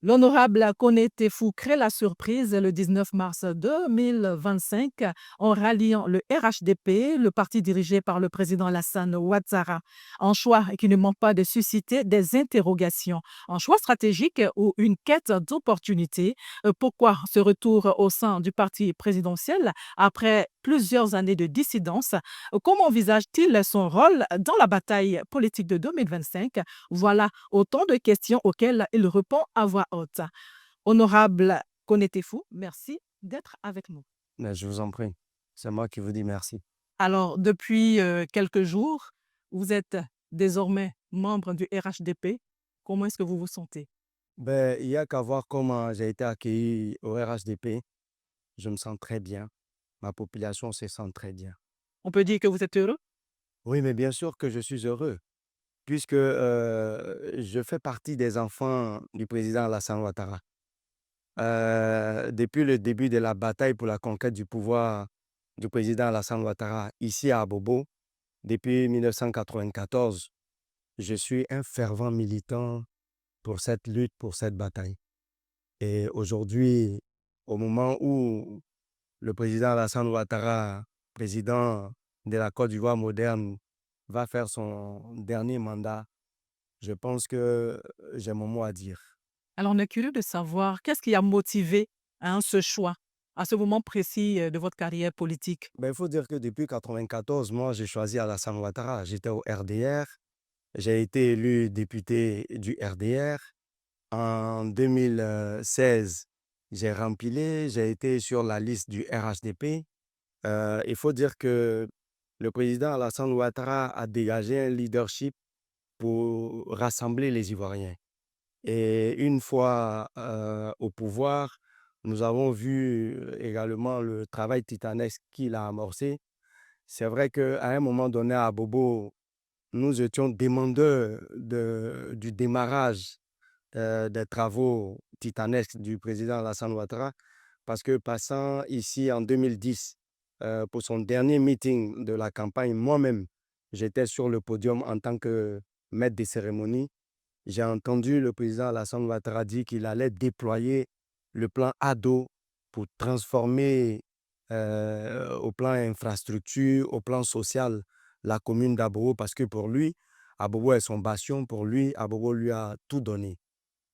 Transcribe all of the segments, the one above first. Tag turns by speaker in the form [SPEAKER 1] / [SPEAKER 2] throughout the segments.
[SPEAKER 1] L'honorable Koné Tefou crée la surprise le 19 mars 2025 en ralliant le RHDP, le parti dirigé par le président Alassane Ouattara. Un choix qui ne manque pas de susciter des interrogations. Un choix stratégique ou une quête d'opportunité. Pourquoi ce retour au sein du parti présidentiel après plusieurs années de dissidence? Comment envisage-t-il son rôle dans la bataille politique de 2025? Voilà autant de questions auxquelles il répond à voix haute. Honorable Konetefou, merci d'être avec nous.
[SPEAKER 2] Mais je vous en prie. C'est moi qui vous dis merci.
[SPEAKER 1] Alors, depuis quelques jours, vous êtes désormais membre du RHDP. Comment est-ce que vous vous sentez?
[SPEAKER 2] Ben, il y a qu'à voir comment j'ai été accueilli au RHDP. Je me sens très bien. Ma population se sent très bien.
[SPEAKER 1] On peut dire que vous êtes heureux?
[SPEAKER 2] Oui, mais bien sûr que je suis heureux, puisque je fais partie des enfants du président Alassane Ouattara. Depuis le début de la bataille pour la conquête du pouvoir du président Alassane Ouattara ici à Abobo, depuis 1994, je suis un fervent militant pour cette lutte, pour cette bataille. Et aujourd'hui, au moment où le président Alassane Ouattara, président de la Côte d'Ivoire moderne, va faire son dernier mandat, je pense que j'ai mon mot à dire.
[SPEAKER 1] Alors, on est curieux de savoir qu'est-ce qui a motivé ce choix à ce moment précis de votre carrière politique.
[SPEAKER 2] Ben, il faut dire que depuis 1994, moi, j'ai choisi Alassane Ouattara. J'étais au RDR. J'ai été élu député du RDR. En 2016, j'ai rempilé. J'ai été sur la liste du RHDP. Il faut dire que le président Alassane Ouattara a dégagé un leadership pour rassembler les Ivoiriens. Et une fois au pouvoir, nous avons vu également le travail titanesque qu'il a amorcé. C'est vrai qu'à un moment donné, à Bobo, nous étions demandeurs du démarrage des travaux titanesques du président Alassane Ouattara, parce que passant ici en 2010, pour son dernier meeting de la campagne, moi-même, j'étais sur le podium en tant que maître des cérémonies. J'ai entendu le président Alassane Ouattara dire qu'il allait déployer le plan ADO pour transformer au plan infrastructure, au plan social, la commune d'Abobo, parce que pour lui, Abobo est son bastion. Pour lui, Abobo lui a tout donné.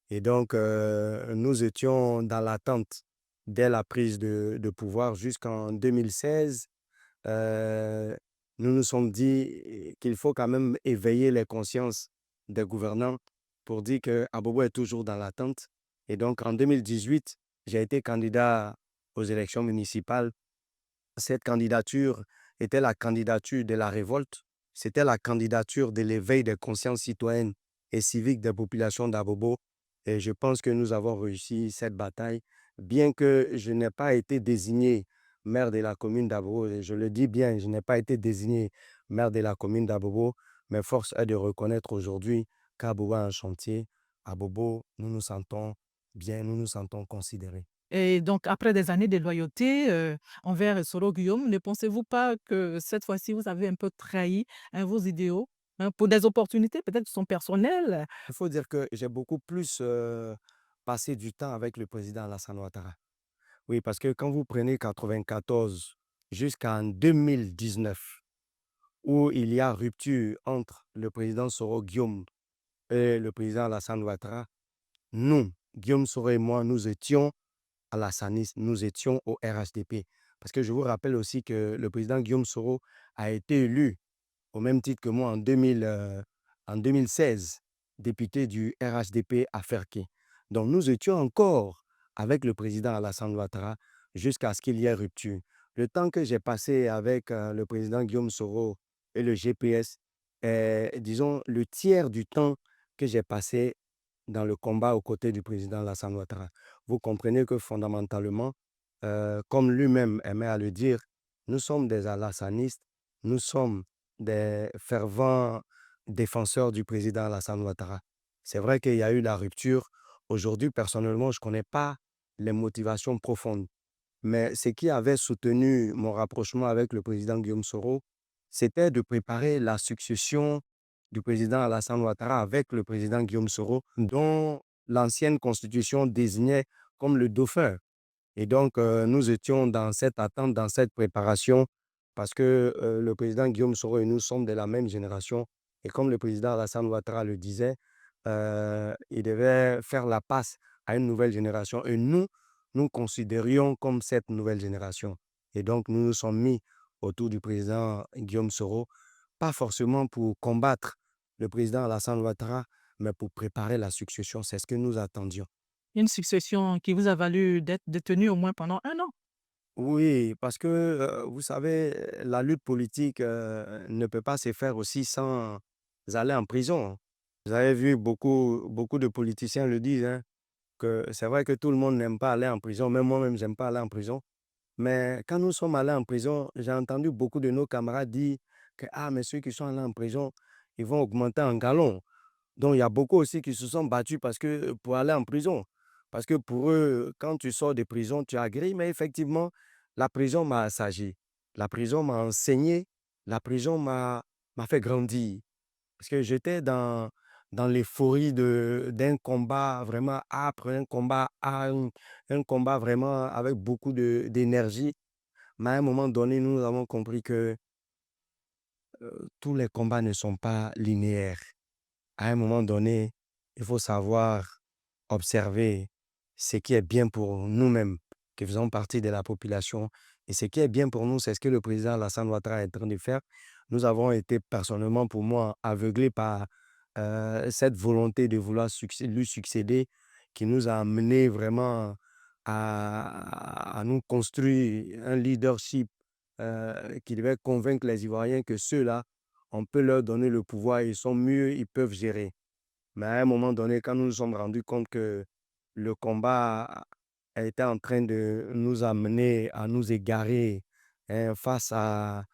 [SPEAKER 2] Et donc, nous étions dans l'attente dès la prise de pouvoir jusqu'en 2016. euh, Nous nous sommes dit qu'il faut quand même éveiller les consciences des gouvernants pour dire que Abobo est toujours dans l'attente. Et donc, en 2018, j'ai été candidat aux élections municipales. Cette candidature était la candidature de la révolte. C'était la candidature de l'éveil des consciences citoyennes et civiques des populations d'Abobo. Et je pense que nous avons réussi cette bataille, bien que je n'ai pas été désigné maire de la commune d'Abobo. Et je le dis bien, je n'ai pas été désigné maire de la commune d'Abobo, mais force est de reconnaître aujourd'hui qu'Abobo a un chantier. À Bobo, nous nous sentons bien, nous nous sentons considérés.
[SPEAKER 1] Et donc, après des années de loyauté envers Soro Guillaume, ne pensez-vous pas que cette fois-ci, vous avez un peu trahi vos idéaux pour des opportunités peut-être qui sont personnelles?
[SPEAKER 2] Il faut dire que j'ai beaucoup plus passé du temps avec le président Alassane Ouattara. Oui, parce que quand vous prenez 1994 jusqu'en 2019, où il y a rupture entre le président Soro Guillaume et le président Alassane Ouattara, nous, Guillaume Soro et moi, nous étions à la SANIS, nous étions au RHDP. Parce que je vous rappelle aussi que le président Guillaume Soro a été élu au même titre que moi en 2016, député du RHDP à Ferké. Donc nous étions encore avec le président Alassane Ouattara jusqu'à ce qu'il y ait rupture. Le temps que j'ai passé avec le président Guillaume Soro et le GPS, disons le tiers du temps que j'ai passé dans le combat aux côtés du président Alassane Ouattara. Vous comprenez que fondamentalement, comme lui-même aimait à le dire, nous sommes des alassanistes, nous sommes des fervents défenseurs du président Alassane Ouattara. C'est vrai qu'il y a eu la rupture. Aujourd'hui, personnellement, je ne connais pas les motivations profondes. Mais ce qui avait soutenu mon rapprochement avec le président Guillaume Soro, c'était de préparer la succession du président Alassane Ouattara avec le président Guillaume Soro, dont l'ancienne constitution désignait comme le dauphin. Et donc, nous étions dans cette attente, dans cette préparation, parce que le président Guillaume Soro et nous sommes de la même génération. Et comme le président Alassane Ouattara le disait, il devait faire la passe à une nouvelle génération. Et nous, nous considérions comme cette nouvelle génération. Et donc, nous nous sommes mis autour du président Guillaume Soro, pas forcément pour combattre le président Alassane Ouattara, mais pour préparer la succession. C'est ce que nous attendions.
[SPEAKER 1] Une succession qui vous a valu d'être détenu au moins pendant 1 an.
[SPEAKER 2] Oui, parce que, vous savez, la lutte politique, ne peut pas se faire aussi sans aller en prison. Vous avez vu beaucoup de politiciens le disent, hein, que c'est vrai que tout le monde n'aime pas aller en prison, même moi-même, j'aime pas aller en prison. Mais quand nous sommes allés en prison, j'ai entendu beaucoup de nos camarades dire que: «Ah, mais ceux qui sont allés en prison, ils vont augmenter en galon». Donc il y a beaucoup aussi qui se sont battus parce que pour aller en prison. Parce que pour eux, quand tu sors de prison, tu as gris. Mais effectivement, la prison m'a assagi. La prison m'a enseigné. La prison m'a fait grandir. Parce que j'étais dans l'euphorie d'un combat vraiment âpre, un combat arme, un combat vraiment avec beaucoup d'énergie. Mais à un moment donné, nous avons compris que tous les combats ne sont pas linéaires. À un moment donné, il faut savoir observer ce qui est bien pour nous-mêmes, qui faisons partie de la population. Et ce qui est bien pour nous, c'est ce que le président Alassane Ouattara est en train de faire. Nous avons été personnellement, pour moi, aveuglés par cette volonté de vouloir lui succéder qui nous a amené vraiment à nous construire un leadership qui devait convaincre les Ivoiriens que ceux-là, on peut leur donner le pouvoir, ils sont mieux, ils peuvent gérer. Mais à un moment donné, quand nous nous sommes rendus compte que le combat était en train de nous amener à nous égarer, hein, face à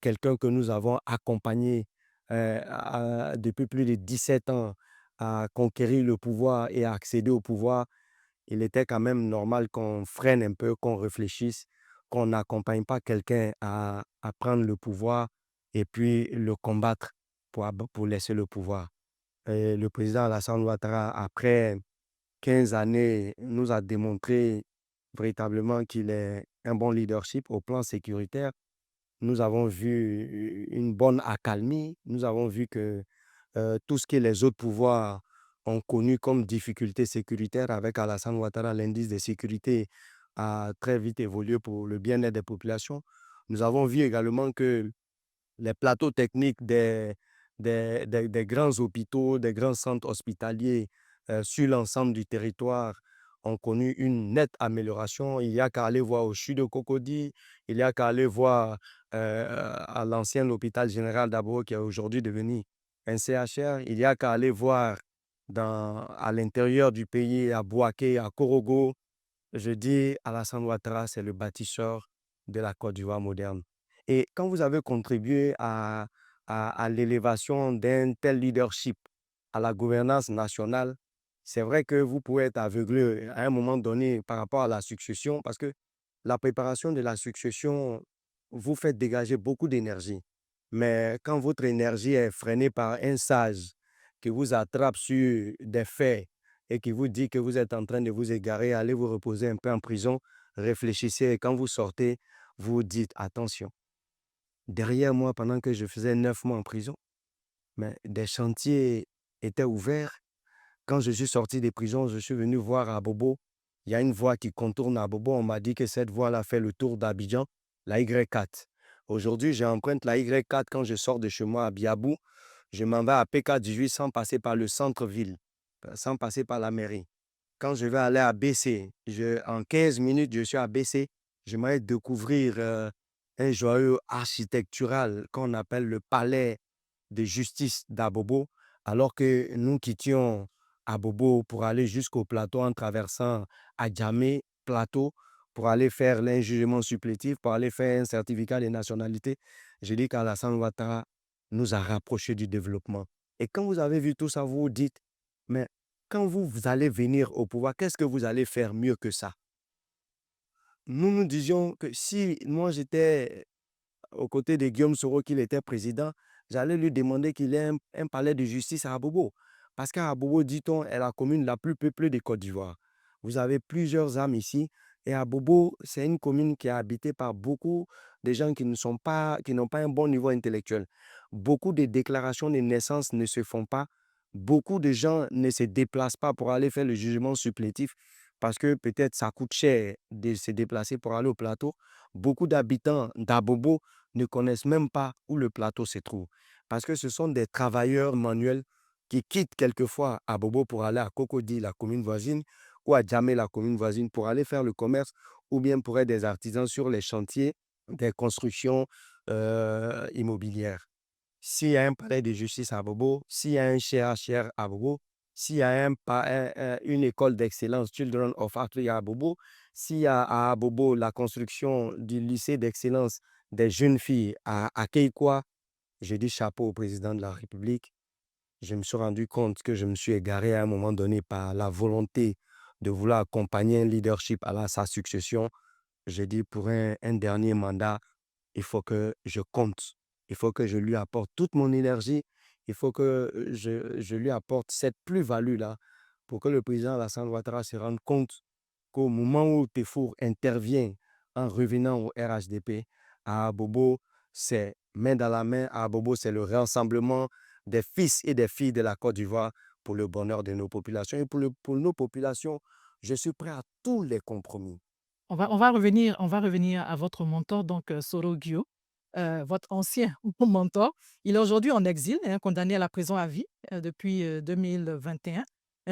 [SPEAKER 2] quelqu'un que nous avons accompagné depuis plus de 17 ans à conquérir le pouvoir et à accéder au pouvoir, il était quand même normal qu'on freine un peu, qu'on réfléchisse, qu'on n'accompagne pas quelqu'un à prendre le pouvoir et puis le combattre pour laisser le pouvoir. Et le président Alassane Ouattara, après 15 années, nous a démontré véritablement qu'il est un bon leadership au plan sécuritaire. Nous avons vu une bonne accalmie. Nous avons vu que tout ce que les autres pouvoirs ont connu comme difficulté sécuritaire avec Alassane Ouattara, l'indice de sécurité a très vite évolué pour le bien-être des populations. Nous avons vu également que les plateaux techniques des grands hôpitaux, des grands centres hospitaliers sur l'ensemble du territoire ont connu une nette amélioration. Il n'y a qu'à aller voir au CHU de Cocody, il n'y a qu'à aller voir à l'ancien hôpital général d'Abo qui est aujourd'hui devenu un CHR. Il n'y a qu'à aller voir à l'intérieur du pays, à Bouaké, à Korogo. Je dis Alassane Ouattara, c'est le bâtisseur de la Côte d'Ivoire moderne. Et quand vous avez contribué à l'élévation d'un tel leadership, à la gouvernance nationale, c'est vrai que vous pouvez être aveuglé à un moment donné par rapport à la succession, parce que la préparation de la succession vous fait dégager beaucoup d'énergie. Mais quand votre énergie est freinée par un sage qui vous attrape sur des faits et qui vous dit que vous êtes en train de vous égarer, allez vous reposer un peu en prison, réfléchissez et quand vous sortez, vous dites attention. Derrière moi, pendant que je faisais 9 mois en prison, mais des chantiers étaient ouverts. Quand je suis sorti des prisons, je suis venu voir à Bobo. Il y a une voie qui contourne à Bobo. On m'a dit que cette voie-là fait le tour d'Abidjan, la Y4. Aujourd'hui, j'emprunte la Y4 quand je sors de chez moi à Biabou. Je m'en vais à PK18 sans passer par le centre-ville, sans passer par la mairie. Quand je vais aller à BC, en 15 minutes, je suis à BC. J'aimerais découvrir un joyau architectural qu'on appelle le palais de justice d'Abobo, alors que nous quittions Abobo pour aller jusqu'au plateau en traversant Adjamé, plateau, pour aller faire un jugement supplétif, pour aller faire un certificat de nationalité. Je dis qu'Alassane Ouattara nous a rapprochés du développement. Et quand vous avez vu tout ça, vous vous dites, mais quand vous allez venir au pouvoir, qu'est-ce que vous allez faire mieux que ça? Nous nous disions que si moi j'étais aux côtés de Guillaume Soro, qu'il était président, j'allais lui demander qu'il ait un palais de justice à Abobo. Parce qu'Abobo, dit-on, est la commune la plus peuplée de Côte d'Ivoire. Vous avez plusieurs âmes ici. Et Abobo, c'est une commune qui est habitée par beaucoup de gens qui n'ont pas un bon niveau intellectuel. Beaucoup de déclarations de naissance ne se font pas. Beaucoup de gens ne se déplacent pas pour aller faire le jugement supplétif parce que peut-être ça coûte cher de se déplacer pour aller au plateau. Beaucoup d'habitants d'Abobo ne connaissent même pas où le plateau se trouve parce que ce sont des travailleurs manuels qui quittent quelquefois Abobo pour aller à Cocody, la commune voisine, ou à Djamé, la commune voisine, pour aller faire le commerce, ou bien pour être des artisans sur les chantiers des constructions immobilières. S'il y a un palais de justice à Abobo, s'il y a un CHR à Abobo, s'il y a une école d'excellence, Children of Africa à Abobo, s'il y a à Abobo la construction du lycée d'excellence des jeunes filles à Keikwa, je dis chapeau au président de la République. Je me suis rendu compte que je me suis égaré à un moment donné par la volonté de vouloir accompagner un leadership à sa succession. J'ai dit pour un dernier mandat, il faut que je compte. Il faut que je lui apporte toute mon énergie. Il faut que je lui apporte cette plus-value-là pour que le président Alassane Ouattara se rende compte qu'au moment où Tefour intervient en revenant au RHDP, à Abobo, c'est main dans la main. À Abobo, c'est le rassemblement des fils et des filles de la Côte d'Ivoire pour le bonheur de nos populations. Et pour nos populations, je suis prêt à tous les compromis.
[SPEAKER 1] On va revenir à votre mentor, donc Soro Guio, votre ancien mentor. Il est aujourd'hui en exil, hein, condamné à la prison à vie depuis 2021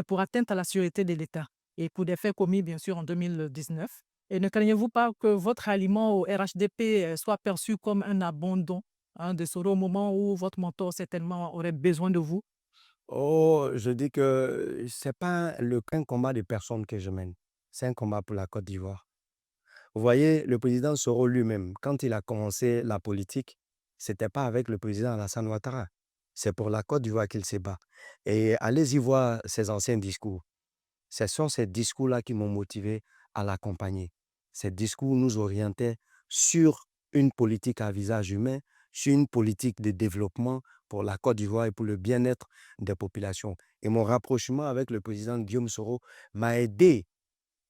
[SPEAKER 1] pour atteinte à la sûreté de l'État et pour des faits commis, bien sûr, en 2019. Et ne craignez-vous pas que votre aliment au RHDP soit perçu comme un abandon, hein, de Soro au moment où votre mentor certainement aurait besoin de vous?
[SPEAKER 2] Oh, je dis que c'est pas un combat de personnes que je mène. C'est un combat pour la Côte d'Ivoire. Vous voyez, le président Soro lui-même, quand il a commencé la politique, c'était pas avec le président Alassane Ouattara. C'est pour la Côte d'Ivoire qu'il se bat. Et allez-y voir ses anciens discours. Ce sont ces discours-là qui m'ont motivé à l'accompagner. Ces discours nous orientaient sur une politique à visage humain, sur une politique de développement pour la Côte d'Ivoire et pour le bien-être des populations. Et mon rapprochement avec le président Guillaume Soro m'a aidé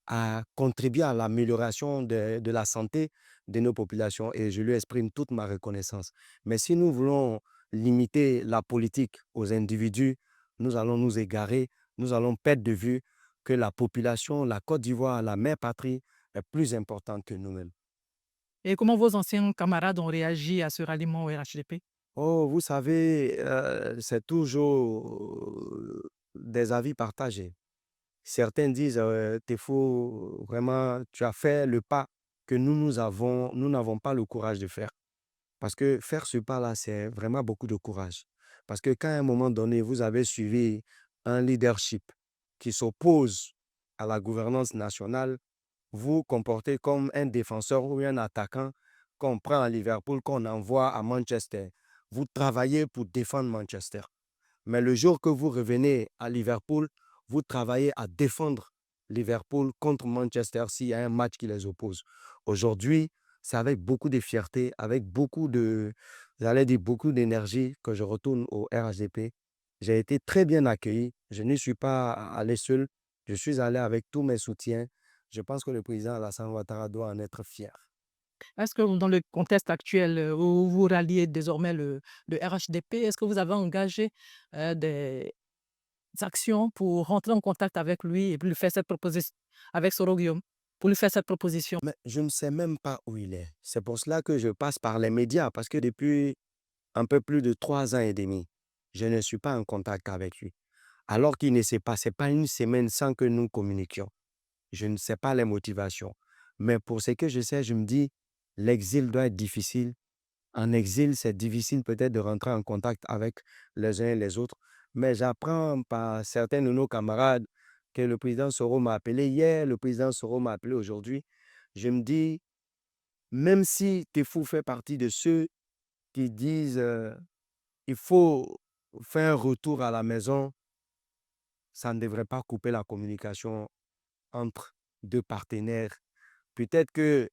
[SPEAKER 2] à contribuer à l'amélioration de la santé de nos populations et je lui exprime toute ma reconnaissance. Mais si nous voulons limiter la politique aux individus, nous allons nous égarer, nous allons perdre de vue que la population, la Côte d'Ivoire, la mère patrie, est plus importante que nous-mêmes.
[SPEAKER 1] Et comment vos anciens camarades ont réagi à ce ralliement au RHDP?
[SPEAKER 2] Oh, vous savez, c'est toujours des avis partagés. Certains disent, «T'es fou, vraiment, tu as fait le pas que nous n'avons pas le courage de faire». Parce que faire ce pas-là, c'est vraiment beaucoup de courage. Parce que quand à un moment donné, vous avez suivi un leadership qui s'oppose à la gouvernance nationale, vous comportez comme un défenseur ou un attaquant qu'on prend à Liverpool, qu'on envoie à Manchester. Vous travaillez pour défendre Manchester. Mais le jour que vous revenez à Liverpool, vous travaillez à défendre Liverpool contre Manchester s'il y a un match qui les oppose. Aujourd'hui, c'est avec beaucoup de fierté, avec j'allais dire beaucoup d'énergie que je retourne au RHDP. J'ai été très bien accueilli. Je n'y suis pas allé seul. Je suis allé avec tous mes soutiens. Je pense que le président Alassane Ouattara doit en être fier.
[SPEAKER 1] Est-ce que dans le contexte actuel, où vous ralliez désormais le RHDP, est-ce que vous avez engagé, des actions pour rentrer en contact avec lui et puis lui faire cette proposition avec Soro Guillaume, pour lui faire cette proposition?
[SPEAKER 2] Mais je ne sais même pas où il est. C'est pour cela que je passe par les médias, parce que depuis un peu plus de 3 ans et demi, je ne suis pas en contact avec lui. Alors qu'il ne s'est passé pas une semaine sans que nous communiquions. Je ne sais pas les motivations. Mais pour ce que je sais, je me dis, l'exil doit être difficile. En exil, c'est difficile peut-être de rentrer en contact avec les uns et les autres. Mais j'apprends par certains de nos camarades que le président Soro m'a appelé hier, le président Soro m'a appelé aujourd'hui. Je me dis, même si Tefou fait partie de ceux qui disent il faut faire un retour à la maison, ça ne devrait pas couper la communication entre deux partenaires. Peut-être que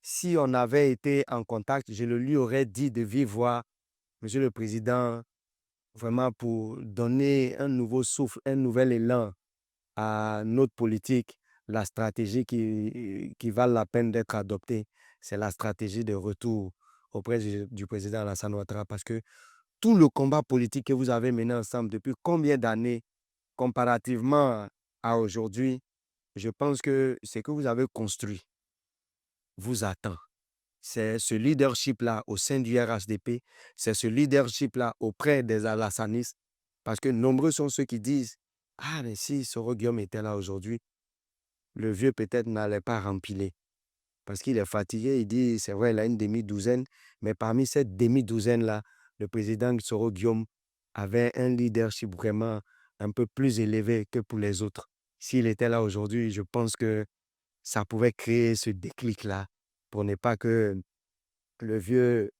[SPEAKER 2] si on avait été en contact, je le lui aurais dit de vive voix, Monsieur le Président, vraiment pour donner un nouveau souffle, un nouvel élan à notre politique. La stratégie qui valent la peine d'être adoptée, c'est la stratégie de retour auprès du président Alassane Ouattara parce que tout le combat politique que vous avez mené ensemble depuis combien d'années comparativement à aujourd'hui, je pense que ce que vous avez construit vous attend. C'est ce leadership-là au sein du RHDP, c'est ce leadership-là auprès des Alassanistes, parce que nombreux sont ceux qui disent: «Ah, mais si Soro Guillaume était là aujourd'hui, le vieux peut-être n'allait pas rempiler». Parce qu'il est fatigué, il dit, c'est vrai, il a une demi-douzaine, mais parmi cette demi-douzaine-là, le président Soro Guillaume avait un leadership vraiment un peu plus élevé que pour les autres. S'il était là aujourd'hui, je pense que ça pouvait créer ce déclic-là pour ne pas que le vieux,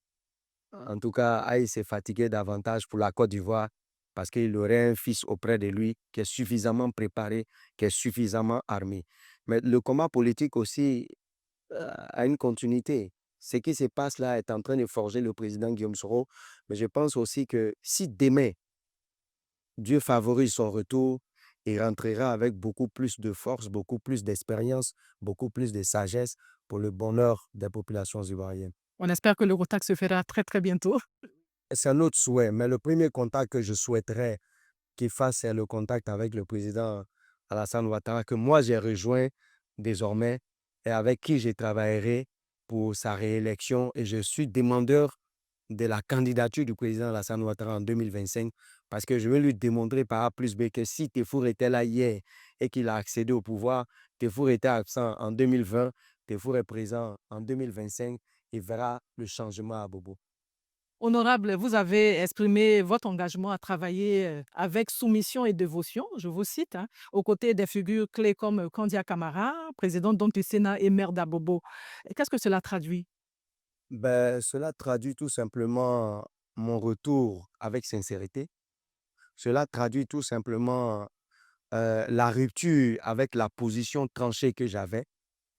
[SPEAKER 2] en tout cas, aille se fatiguer davantage pour la Côte d'Ivoire parce qu'il aurait un fils auprès de lui qui est suffisamment préparé, qui est suffisamment armé. Mais le combat politique aussi a une continuité. Ce qui se passe là est en train de forger le président Guillaume Soro, mais je pense aussi que si demain, Dieu favorise son retour, il rentrera avec beaucoup plus de force, beaucoup plus d'expérience, beaucoup plus de sagesse pour le bonheur des populations ivoiriennes.
[SPEAKER 1] On espère que le contact se fera très, très bientôt.
[SPEAKER 2] C'est un autre souhait, mais le premier contact que je souhaiterais qu'il fasse, c'est le contact avec le président Alassane Ouattara, que moi j'ai rejoint désormais et avec qui je travaillerai pour sa réélection. Et je suis demandeur de la candidature du président Alassane Ouattara en 2025 parce que je veux lui démontrer par A plus B que si Tefour était là hier et qu'il a accédé au pouvoir, Tefour était absent en 2020, Tefour est présent en 2025, il verra le changement à Bobo.
[SPEAKER 1] Honorable, vous avez exprimé votre engagement à travailler avec soumission et dévotion, je vous cite, hein, aux côtés des figures clés comme Kandia Camara, président donc du Sénat et maire d'Abobo. Qu'est-ce que cela traduit?
[SPEAKER 2] Ben, cela traduit tout simplement mon retour avec sincérité. Cela traduit tout simplement la rupture avec la position tranchée que j'avais.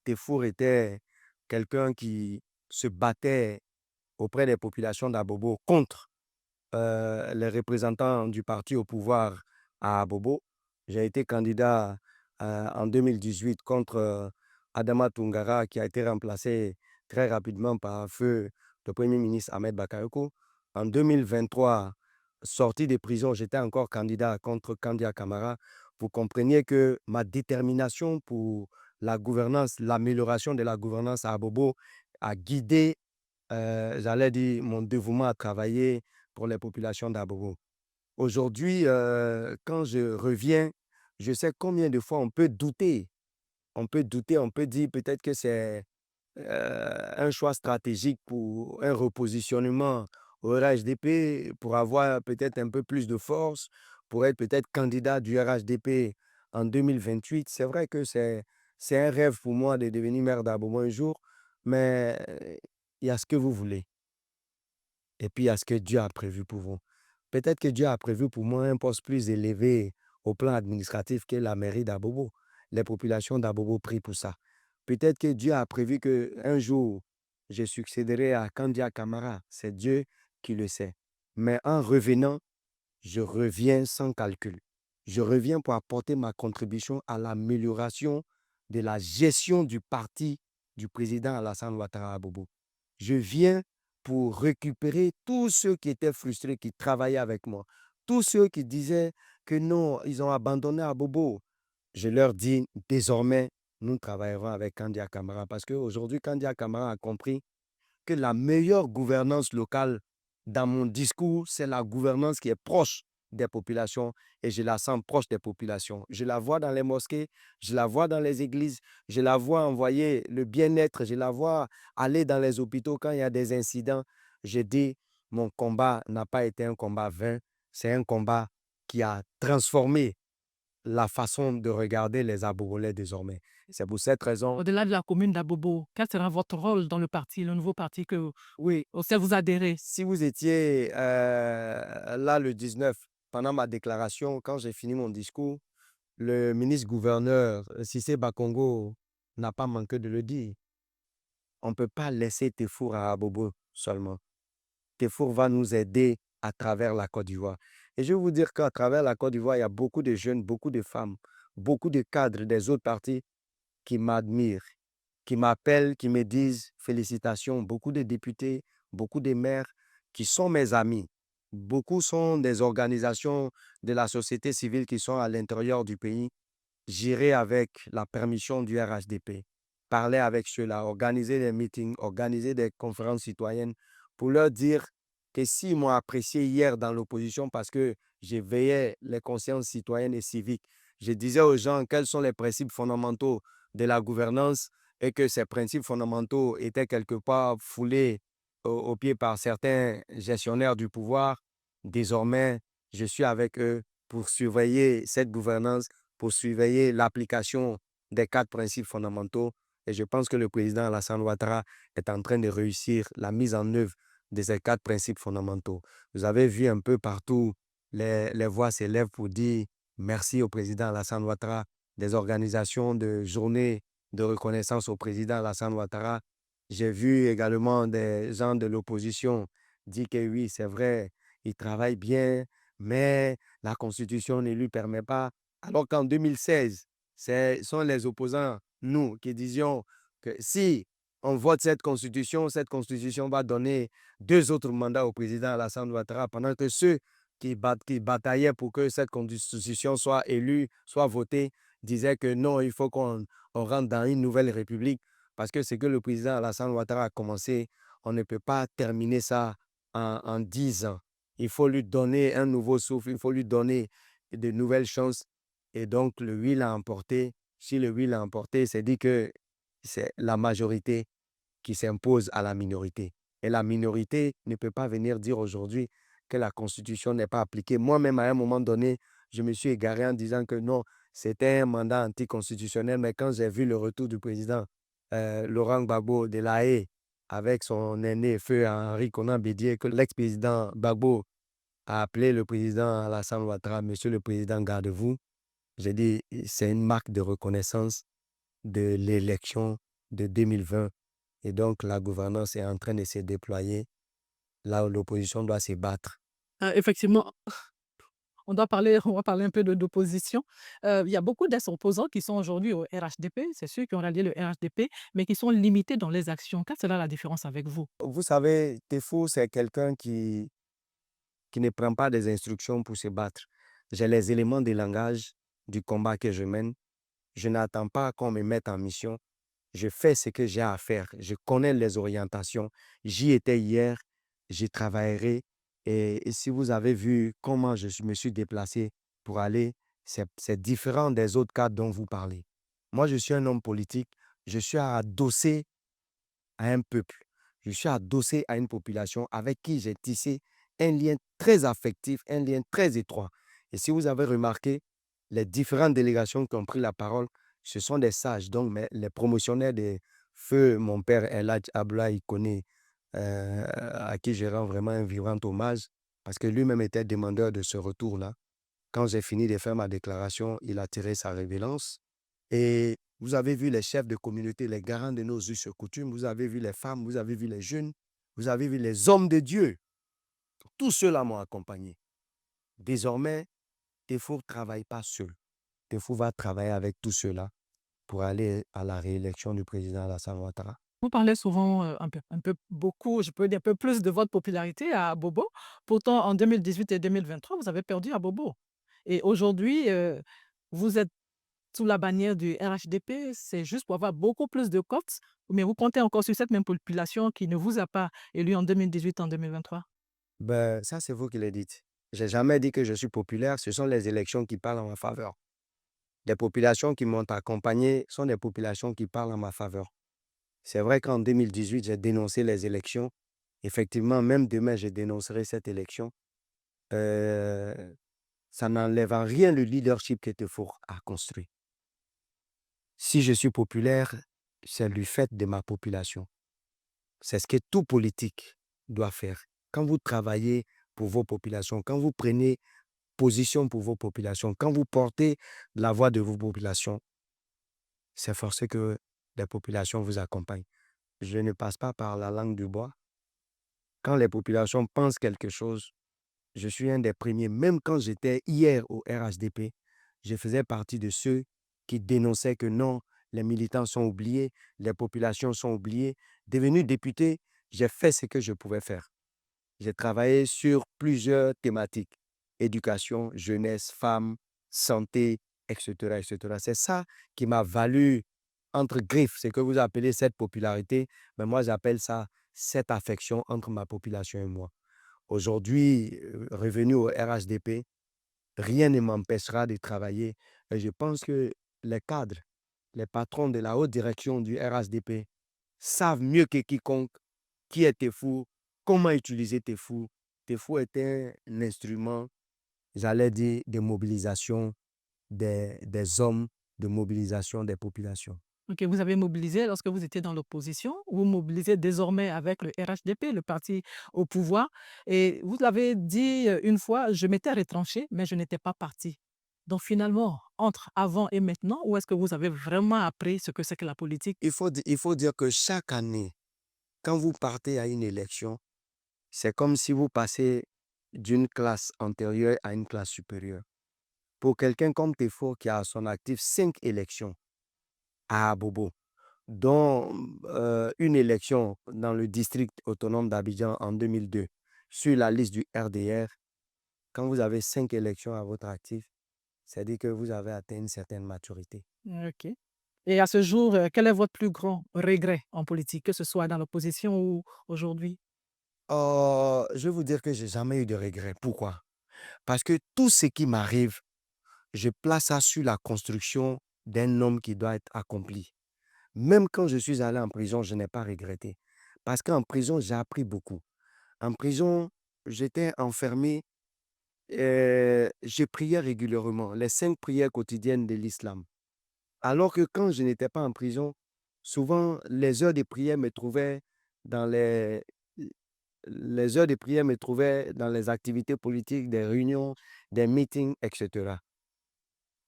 [SPEAKER 2] Tefour était quelqu'un qui se battait auprès des populations d'Abobo contre les représentants du parti au pouvoir à Abobo. J'ai été candidat en 2018 contre Adama Tungara, qui a été remplacé très rapidement par feu le Premier ministre Ahmed Bakayoko. En 2023, sorti de prison, j'étais encore candidat contre Kandia Kamara. Vous compreniez que ma détermination pour la gouvernance, l'amélioration de la gouvernance à Abobo a guidé, j'allais dire, mon dévouement à travailler pour les populations d'Abobo. Aujourd'hui, quand je reviens, je sais combien de fois on peut douter. On peut douter, on peut dire peut-être que c'est un choix stratégique pour un repositionnement au RHDP, pour avoir peut-être un peu plus de force, pour être peut-être candidat du RHDP en 2028. C'est vrai que c'est un rêve pour moi de devenir maire d'Abobo un jour, mais il y a ce que vous voulez et puis il y a ce que Dieu a prévu pour vous. Peut-être que Dieu a prévu pour moi un poste plus élevé au plan administratif que la mairie d'Abobo. Les populations d'Abobo prient pour ça. Peut-être que Dieu a prévu qu'un jour, je succéderai à Kandia Kamara. C'est Dieu qui le sait. Mais en revenant, je reviens sans calcul. Je reviens pour apporter ma contribution à l'amélioration de la gestion du parti du président Alassane Ouattara à Bobo. Je viens pour récupérer tous ceux qui étaient frustrés, qui travaillaient avec moi, tous ceux qui disaient que non, ils ont abandonné à Bobo. Je leur dis désormais, nous travaillerons avec Kandia Kamara parce qu'aujourd'hui, Kandia Kamara a compris que la meilleure gouvernance locale, dans mon discours, c'est la gouvernance qui est proche des populations et je la sens proche des populations. Je la vois dans les mosquées, je la vois dans les églises, je la vois envoyer le bien-être, je la vois aller dans les hôpitaux quand il y a des incidents. Je dis, mon combat n'a pas été un combat vain, c'est un combat qui a transformé la façon de regarder les Abobolais désormais. C'est pour cette raison,
[SPEAKER 1] Au-delà de la commune d'Abobo, quel sera votre rôle dans le parti, le nouveau parti
[SPEAKER 2] oui,
[SPEAKER 1] auquel vous adhérez?
[SPEAKER 2] si vous étiez là le 19, pendant ma déclaration, quand j'ai fini mon discours, le ministre-gouverneur Cissé Bakongo n'a pas manqué de le dire. On ne peut pas laisser Tefour à Abobo seulement. Tefour va nous aider à travers la Côte d'Ivoire. Et je vais vous dire qu'à travers la Côte d'Ivoire, il y a beaucoup de jeunes, beaucoup de femmes, beaucoup de cadres des autres partis qui m'admirent, qui m'appellent, qui me disent félicitations. Beaucoup de députés, beaucoup de maires qui sont mes amis. Beaucoup sont des organisations de la société civile qui sont à l'intérieur du pays. J'irai avec la permission du RHDP, parler avec ceux-là, organiser des meetings, organiser des conférences citoyennes pour leur dire que s'ils m'ont apprécié hier dans l'opposition parce que j'éveillais les consciences citoyennes et civiques, je disais aux gens quels sont les principes fondamentaux de la gouvernance et que ces principes fondamentaux étaient quelque part foulés au pied par certains gestionnaires du pouvoir. Désormais, je suis avec eux pour surveiller cette gouvernance, pour surveiller l'application des quatre principes fondamentaux. Et je pense que le président Alassane Ouattara est en train de réussir la mise en œuvre de ces quatre principes fondamentaux. Vous avez vu un peu partout, les voix s'élèvent pour dire merci au président Alassane Ouattara, des organisations de journée de reconnaissance au président Alassane Ouattara. J'ai vu également des gens de l'opposition dire que oui, c'est vrai, il travaille bien, mais la Constitution ne lui permet pas. Alors qu'en 2016, ce sont les opposants, nous, qui disions que si on vote cette constitution va donner 2 autres mandats au président Alassane Ouattara, pendant que ceux qui bataillaient pour que cette constitution soit élue, soit votée, disaient que non, il faut qu'on rentre dans une nouvelle république, parce que ce que le président Alassane Ouattara a commencé, on ne peut pas terminer ça en 10 ans. Il faut lui donner un nouveau souffle, il faut lui donner de nouvelles chances. Et donc, le oui l'a emporté. Si le oui l'a emporté, c'est dit que c'est la majorité qui s'impose à la minorité. Et la minorité ne peut pas venir dire aujourd'hui que la Constitution n'est pas appliquée. Moi-même, à un moment donné, je me suis égaré en disant que non, c'était un mandat anticonstitutionnel. Mais quand j'ai vu le retour du président Laurent Gbagbo de La Haye avec son aîné, feu Henri Konan Bédié, que l'ex-président Gbagbo a appelé le président Alassane Ouattara, Monsieur le Président, garde-vous. J'ai dit, c'est une marque de reconnaissance de l'élection de 2020. Et donc, la gouvernance est en train de se déployer là où l'opposition doit se battre.
[SPEAKER 1] Effectivement, on va parler un peu d'opposition. Il y a beaucoup d'ex-opposants qui sont aujourd'hui au RHDP, c'est ceux qui ont rallié le RHDP, mais qui sont limités dans les actions. Quelle sera la différence avec vous?
[SPEAKER 2] Vous savez, Tefou, c'est quelqu'un qui ne prend pas des instructions pour se battre. J'ai les éléments de langage du combat que je mène. Je n'attends pas qu'on me mette en mission. Je fais ce que j'ai à faire. Je connais les orientations. J'y étais hier. J'y travaillerai. Et si vous avez vu comment me suis déplacé pour aller, c'est différent des autres cas dont vous parlez. Moi, je suis un homme politique. Je suis adossé à un peuple. Je suis adossé à une population avec qui j'ai tissé un lien très affectif, un lien très étroit. Et si vous avez remarqué, les différentes délégations qui ont pris la parole, ce sont des sages. Donc, les promotionnaires de feu, mon père Eladj Abdoulaye Koné, à qui je rends vraiment un vibrant hommage, parce que lui-même était demandeur de ce retour-là. Quand j'ai fini de faire ma déclaration, il a tiré sa révérence. Et vous avez vu les chefs de communauté, les garants de nos us et coutumes, vous avez vu les femmes, vous avez vu les jeunes, vous avez vu les hommes de Dieu. Tous ceux-là m'ont accompagné. Désormais, Tefou ne travaille pas seul. Tefou va travailler avec tous ceux-là pour aller à la réélection du président Alassane Ouattara.
[SPEAKER 1] Vous parlez souvent, beaucoup, je peux dire un peu plus de votre popularité à Bobo. Pourtant, en 2018 et 2023, vous avez perdu à Bobo. Et aujourd'hui, vous êtes sous la bannière du RHDP, c'est juste pour avoir beaucoup plus de cotes, mais vous comptez encore sur cette même population qui ne vous a pas élu en 2018, en 2023?
[SPEAKER 2] Ben, ça, c'est vous qui le dites. Je n'ai jamais dit que je suis populaire, ce sont les élections qui parlent en ma faveur. Les populations qui m'ont accompagné sont des populations qui parlent en ma faveur. C'est vrai qu'en 2018, j'ai dénoncé les élections. Effectivement, même demain, je dénoncerai cette élection. Euh, Ça n'enlève en rien le leadership que Tefur a construit. Si je suis populaire, c'est le fait de ma population. C'est ce que tout politique doit faire. Quand vous travaillez pour vos populations, quand vous prenez position pour vos populations, quand vous portez la voix de vos populations, c'est forcé que les populations vous accompagnent. Je ne passe pas par la langue du bois. Quand les populations pensent quelque chose, Je suis un des premiers. Même quand j'étais hier au RHDP, je faisais partie de ceux qui dénonçaient que non, les militants sont oubliés, les populations sont oubliées. Devenu député, j'ai fait ce que je pouvais faire. J'ai travaillé sur plusieurs thématiques: éducation, jeunesse, femmes, santé, etc., etc. C'est ça qui m'a valu, entre griffes, ce que vous appelez cette popularité, mais moi j'appelle ça cette affection entre ma population et moi. Aujourd'hui, revenu au RHDP, rien ne m'empêchera de travailler et je pense que les cadres, les patrons de la haute direction du RHDP savent mieux que quiconque qui est Tefou, comment utiliser Tefou. Tefou est un instrument, j'allais dire, de mobilisation des hommes, de mobilisation des populations.
[SPEAKER 1] OK, vous avez mobilisé lorsque vous étiez dans l'opposition, vous mobilisez désormais avec le RHDP, le parti au pouvoir et vous l'avez dit, une fois: «Je m'étais retranché, mais je n'étais pas parti». Donc finalement, entre avant et maintenant, où est-ce que vous avez vraiment appris ce que c'est que la politique?
[SPEAKER 2] Il faut dire que chaque année, quand vous partez à une élection, c'est comme si vous passez d'une classe antérieure à une classe supérieure. Pour quelqu'un comme Tefo qui a à son actif 5 élections à Abobo, dont une élection dans le district autonome d'Abidjan en 2002 sur la liste du RDR, quand vous avez 5 élections à votre actif, c'est-à-dire que vous avez atteint une certaine maturité.
[SPEAKER 1] OK. Et à ce jour, quel est votre plus grand regret en politique, que ce soit dans l'opposition ou aujourd'hui?
[SPEAKER 2] Je vais vous dire que j'ai jamais eu de regrets. Pourquoi? Parce que tout ce qui m'arrive, je place ça sur la construction d'un homme qui doit être accompli. Même quand je suis allé en prison, je n'ai pas regretté. Parce qu'en prison, j'ai appris beaucoup. En prison, j'étais enfermé, je priais régulièrement, les 5 prières quotidiennes de l'islam. Alors que quand je n'étais pas en prison, souvent les heures de prière me trouvaient dans les heures de prière me trouvaient dans les activités politiques, des réunions, des meetings, etc.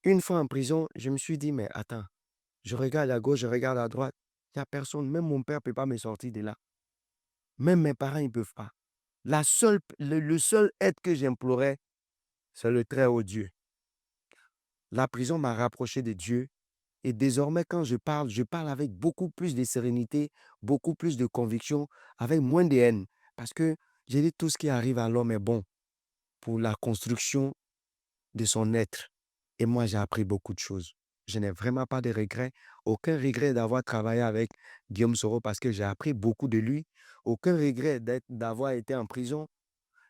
[SPEAKER 2] Une fois en prison, je me suis dit, mais attends, je regarde à gauche, je regarde à droite, il n'y a personne, même mon père ne peut pas me sortir de là. Même mes parents, ils ne peuvent pas. Le seul aide que j'implorais, c'est le très haut Dieu. La prison m'a rapproché de Dieu et désormais, quand je parle avec beaucoup plus de sérénité, beaucoup plus de conviction, avec moins de haine. Parce que j'ai dit tout ce qui arrive à l'homme est bon pour la construction de son être. Et moi, j'ai appris beaucoup de choses. Je n'ai vraiment pas de regrets. Aucun regret d'avoir travaillé avec Guillaume Soro parce que j'ai appris beaucoup de lui. Aucun regret d'avoir été en prison.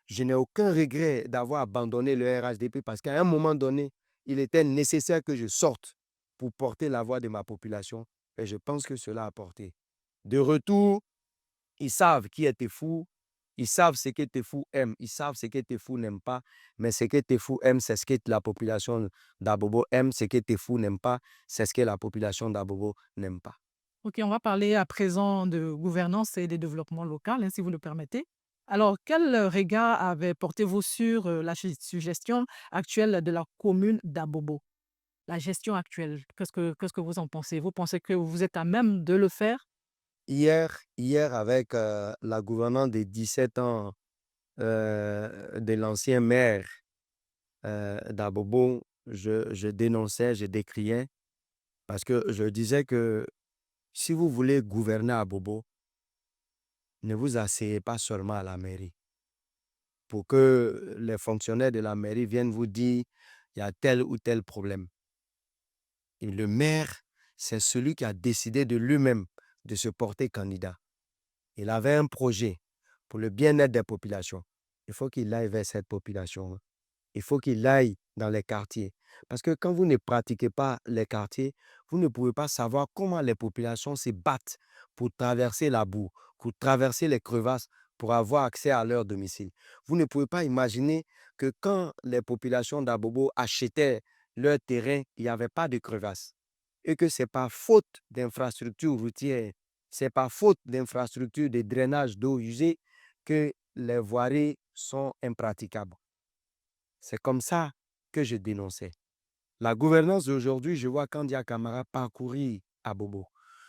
[SPEAKER 2] Je n'ai aucun regret d'avoir abandonné le RHDP parce qu'à un moment donné, il était nécessaire que je sorte pour porter la voix de ma population. Et je pense que cela a porté. De retour, ils savent qui est Tefou, ils savent ce que Tefou aime, ils savent ce que Tefou n'aime pas, mais ce que Tefou aime, c'est ce que la population d'Abobo aime, ce que Tefou n'aime pas, c'est ce que la population d'Abobo n'aime pas.
[SPEAKER 1] OK, on va parler à présent de gouvernance et de développement local, hein, si vous le permettez. Alors, quel regard avez portez-vous sur, la gestion actuelle de la commune d'Abobo? La gestion actuelle, qu'est-ce que vous en pensez? Vous pensez que vous êtes à même de le faire?
[SPEAKER 2] Hier avec la gouvernante de 17 ans de l'ancien maire d'Abobo, je dénonçais, je décriais, parce que je disais que si vous voulez gouverner à Bobo, ne vous asseyez pas seulement à la mairie pour que les fonctionnaires de la mairie viennent vous dire il y a tel ou tel problème. Et le maire, c'est celui qui a décidé de lui-même de se porter candidat. Il avait un projet pour le bien-être des populations. Il faut qu'il aille vers cette population. Il faut qu'il aille dans les quartiers. Parce que quand vous ne pratiquez pas les quartiers, vous ne pouvez pas savoir comment les populations se battent pour traverser la boue, pour traverser les crevasses, pour avoir accès à leur domicile. Vous ne pouvez pas imaginer que quand les populations d'Abobo achetaient leur terrain, il n'y avait pas de crevasses. Et que ce n'est pas faute d'infrastructures routières, ce n'est pas faute d'infrastructures de drainage d'eau usée que les voiries sont impraticables. C'est comme ça que je dénonçais. La gouvernance d'aujourd'hui, je vois Kandia Camara parcourir à Bobo.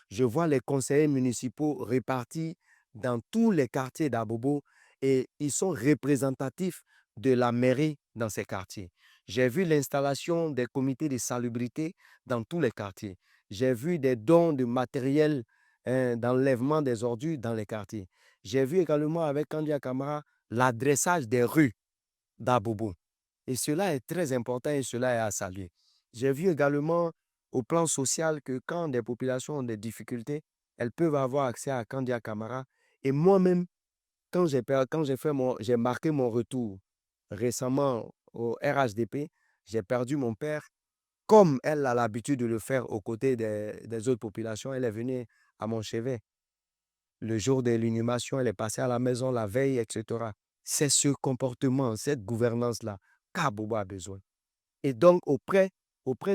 [SPEAKER 2] Je vois les conseillers municipaux répartis dans tous les quartiers d'Abobo et ils sont représentatifs de la mairie dans ces quartiers. J'ai vu l'installation des comités de salubrité dans tous les quartiers. J'ai vu des dons de matériel d'enlèvement des ordures dans les quartiers. J'ai vu également avec Kandia Camara l'adressage des rues d'Abobo. Et cela est très important et cela est à saluer. J'ai vu également au plan social que quand des populations ont des difficultés, elles peuvent avoir accès à Kandia Camara. Et moi-même, j'ai marqué mon retour récemment au RHDP, j'ai perdu mon père. Comme elle a l'habitude de le faire aux côtés des autres populations, elle est venue à mon chevet. Le jour de l'inhumation, elle est passée à la maison la veille, etc. C'est ce comportement, cette gouvernance-là qu'Abobo a besoin. Et donc, auprès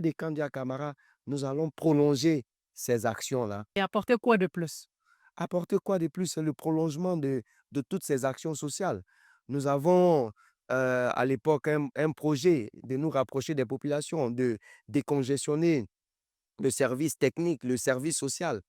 [SPEAKER 2] des Kandia Camara, nous allons prolonger ces actions-là.
[SPEAKER 1] Et apporter quoi de plus?
[SPEAKER 2] Apporter quoi de plus? C'est le prolongement de toutes ces actions sociales. Nous avons à l'époque un projet de nous rapprocher des populations, de décongestionner le service technique, le service social.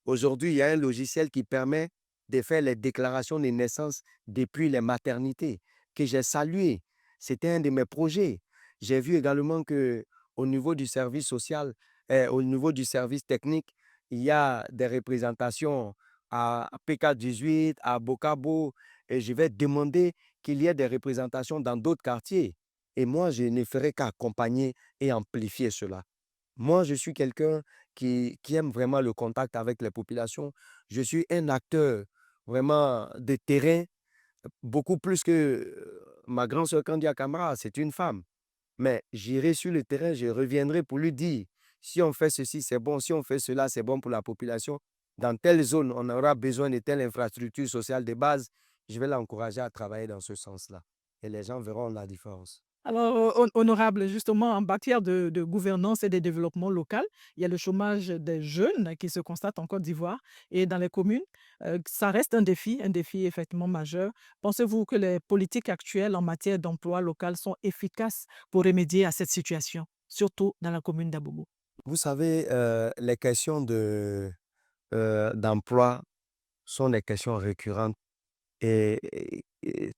[SPEAKER 2] Aujourd'hui, il y a un logiciel qui permet de faire les déclarations de naissance depuis les maternités, que j'ai salué. C'était un de mes projets. J'ai vu également que au niveau du service social, au niveau du service technique, il y a des représentations à PK18, à Bokabo, et je vais demander qu'il y ait des représentations dans d'autres quartiers. Et moi, je ne ferai qu'accompagner et amplifier cela. Moi, je suis quelqu'un qui aime vraiment le contact avec les populations. Je suis un acteur vraiment de terrain, beaucoup plus que ma grande sœur Candia Camara, c'est une femme. Mais j'irai sur le terrain, je reviendrai pour lui dire, si on fait ceci, c'est bon, si on fait cela, c'est bon pour la population. Dans telle zone, on aura besoin de telle infrastructure sociale de base. Je vais l'encourager à travailler dans ce sens-là. Et les gens verront la différence.
[SPEAKER 1] Alors, honorable, justement, en matière de gouvernance et de développement local, il y a le chômage des jeunes qui se constate en Côte d'Ivoire et dans les communes. Ça reste un défi effectivement majeur. Pensez-vous que les politiques actuelles en matière d'emploi local sont efficaces pour remédier à cette situation, surtout dans la commune d'Abobo?
[SPEAKER 2] Vous savez, les questions d'emploi sont des questions récurrentes et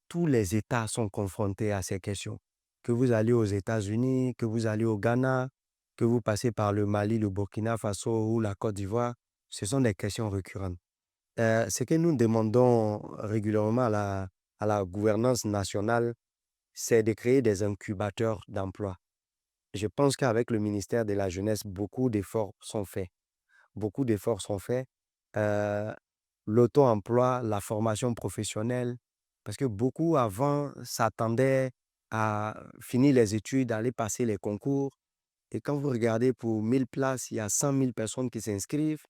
[SPEAKER 2] tous les États sont confrontés à ces questions. Que vous allez aux États-Unis, que vous allez au Ghana, que vous passez par le Mali, le Burkina Faso ou la Côte d'Ivoire, ce sont des questions récurrentes. Ce que nous demandons régulièrement à la gouvernance nationale, c'est de créer des incubateurs d'emploi. Je pense qu'avec le ministère de la Jeunesse, beaucoup d'efforts sont faits. Beaucoup d'efforts sont faits. Euh, L'auto-emploi, la formation professionnelle, parce que beaucoup avant s'attendaient à finir les études, aller passer les concours. Et quand vous regardez pour 1000 places, il y a 100 000 personnes qui s'inscrivent.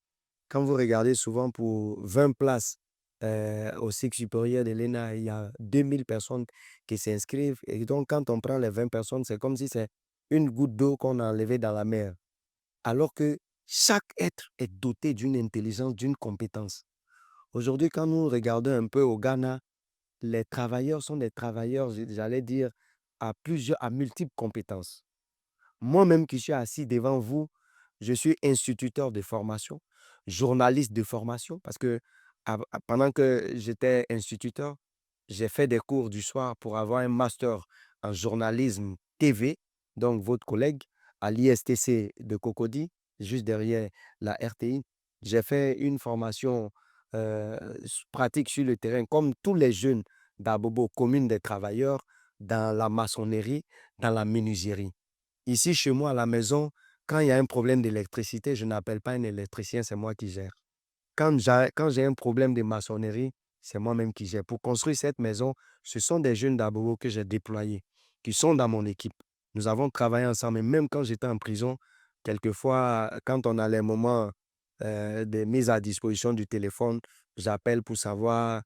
[SPEAKER 2] Quand vous regardez souvent pour 20 places au cycle supérieur de l'ENA, il y a 2000 personnes qui s'inscrivent. Et donc, quand on prend les 20 personnes, c'est comme si c'est une goutte d'eau qu'on a enlevée dans la mer. Alors que chaque être est doté d'une intelligence, d'une compétence. Aujourd'hui, quand nous regardons un peu au Ghana, les travailleurs sont des travailleurs, j'allais dire, à multiples compétences. Moi-même qui suis assis devant vous, je suis instituteur de formation, journaliste de formation, parce que pendant que j'étais instituteur, j'ai fait des cours du soir pour avoir un master en journalisme TV, donc votre collègue à l'ISTC de Cocody, juste derrière la RTI. J'ai fait une formation pratique sur le terrain, comme tous les jeunes d'Abobo, commune des travailleurs, dans la maçonnerie, dans la menuiserie. Ici, chez moi, à la maison, quand il y a un problème d'électricité, je n'appelle pas un électricien, c'est moi qui gère. Quand j'ai un problème de maçonnerie, c'est moi-même qui gère. Pour construire cette maison, ce sont des jeunes d'Abobo que j'ai déployés, qui sont dans mon équipe. Nous avons travaillé ensemble. Et même quand j'étais en prison, quelquefois, quand on a les moments de mise à disposition du téléphone, j'appelle pour savoir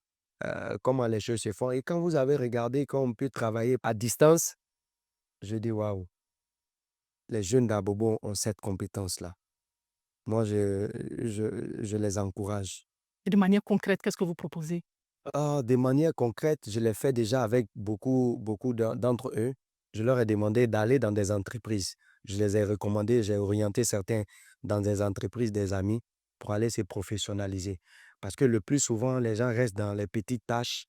[SPEAKER 2] comment les choses se font. Et quand vous avez regardé qu'on peut travailler à distance, je dis waouh, les jeunes d'Abobo ont cette compétence-là. Moi, je les encourage.
[SPEAKER 1] Et de manière concrète, qu'est-ce que vous proposez?
[SPEAKER 2] Ah, de manière concrète, je l'ai fait déjà avec beaucoup d'entre eux. Je leur ai demandé d'aller dans des entreprises. Je les ai recommandés, j'ai orienté certains dans des entreprises, des amis, pour aller se professionnaliser. Parce que le plus souvent, les gens restent dans les petites tâches.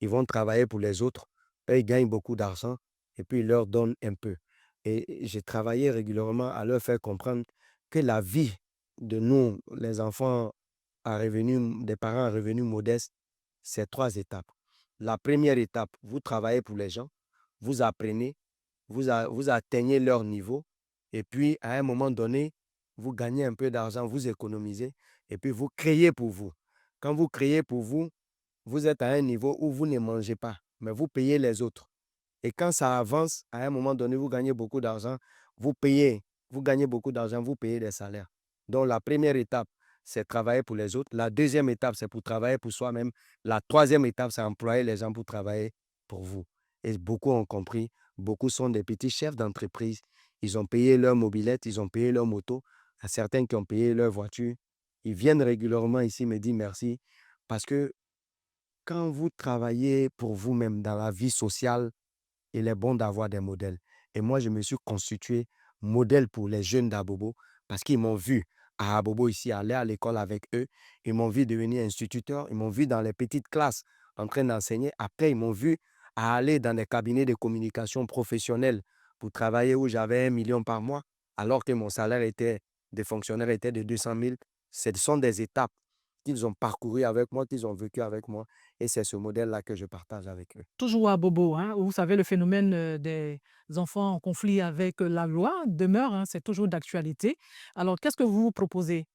[SPEAKER 2] Ils vont travailler pour les autres. Eux, ils gagnent beaucoup d'argent et puis ils leur donnent un peu. Et j'ai travaillé régulièrement à leur faire comprendre que la vie de nous, les enfants à revenus, des parents à revenus modestes, c'est 3 étapes. La première étape, vous travaillez pour les gens, vous apprenez, vous atteignez leur niveau et puis à un moment donné, vous gagnez un peu d'argent, vous économisez et puis vous créez pour vous. Quand vous créez pour vous, vous êtes à un niveau où vous ne mangez pas, mais vous payez les autres. Et quand ça avance, à un moment donné, vous gagnez beaucoup d'argent, vous payez, vous gagnez beaucoup d'argent, vous payez des salaires. Donc la première étape, c'est travailler pour les autres. La deuxième étape, c'est pour travailler pour soi-même. La troisième étape, c'est employer les gens pour travailler pour vous. Et beaucoup ont compris, beaucoup sont des petits chefs d'entreprise. Ils ont payé leur mobilette, ils ont payé leur moto. À certains qui ont payé leur voiture, ils viennent régulièrement ici me dire merci parce que quand vous travaillez pour vous-même dans la vie sociale, il est bon d'avoir des modèles. Et moi, je me suis constitué modèle pour les jeunes d'Abobo parce qu'ils m'ont vu à Abobo ici, aller à l'école avec eux. Ils m'ont vu devenir instituteur. Ils m'ont vu dans les petites classes en train d'enseigner. Après, ils m'ont vu à aller dans des cabinets de communication professionnels pour travailler où j'avais 1 million par mois, alors que mon salaire était de fonctionnaire était de 200 000. Ce sont des étapes qu'ils ont parcourues avec moi, qu'ils ont vécues avec moi. Et c'est ce modèle-là que je partage avec eux.
[SPEAKER 1] Toujours à Bobo, hein, où vous savez, le phénomène des enfants en conflit avec la loi demeure, hein, c'est toujours d'actualité. Alors, qu'est-ce que vous vous proposez?